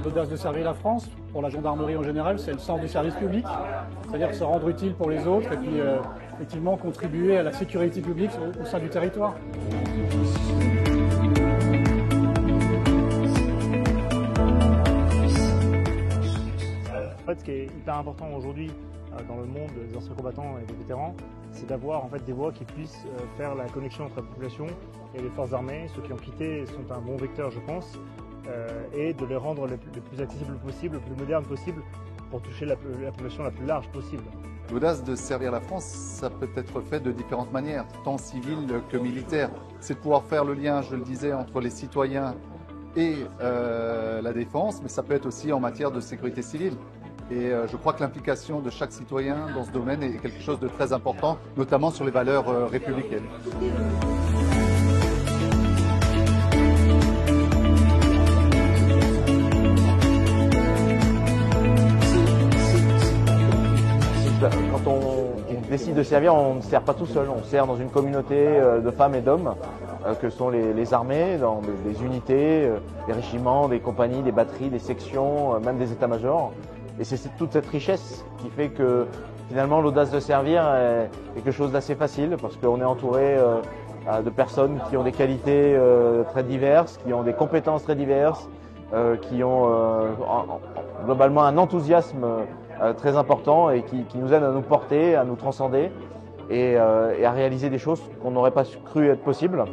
L'audace de servir la France, pour la gendarmerie en général, c'est le sens du service public, c'est-à-dire se rendre utile pour les autres et puis effectivement contribuer à la sécurité publique au sein du territoire. En fait, ce qui est hyper important aujourd'hui dans le monde des anciens combattants et des vétérans, c'est d'avoir en fait des voies qui puissent faire la connexion entre la population et les forces armées. Ceux qui ont quitté sont un bon vecteur, je pense, et de les rendre les plus accessibles possible, le plus modernes possible, pour toucher la population la plus large possible. L'audace de servir la France, ça peut être fait de différentes manières, tant civiles que militaires. C'est de pouvoir faire le lien, je le disais, entre les citoyens et la défense, mais ça peut être aussi en matière de sécurité civile. Et je crois que l'implication de chaque citoyen dans ce domaine est quelque chose de très important, notamment sur les valeurs républicaines. Quand on décide de servir, on ne sert pas tout seul, on sert dans une communauté de femmes et d'hommes que sont les armées, dans des unités, des régiments, des compagnies, des batteries, des sections, même des états-majors. Et c'est toute cette richesse qui fait que finalement l'audace de servir est quelque chose d'assez facile parce qu'on est entouré de personnes qui ont des qualités très diverses, qui ont des compétences très diverses, qui ont globalement un enthousiasme très important et qui nous aident à nous porter, à nous transcender et à réaliser des choses qu'on n'aurait pas cru être possibles.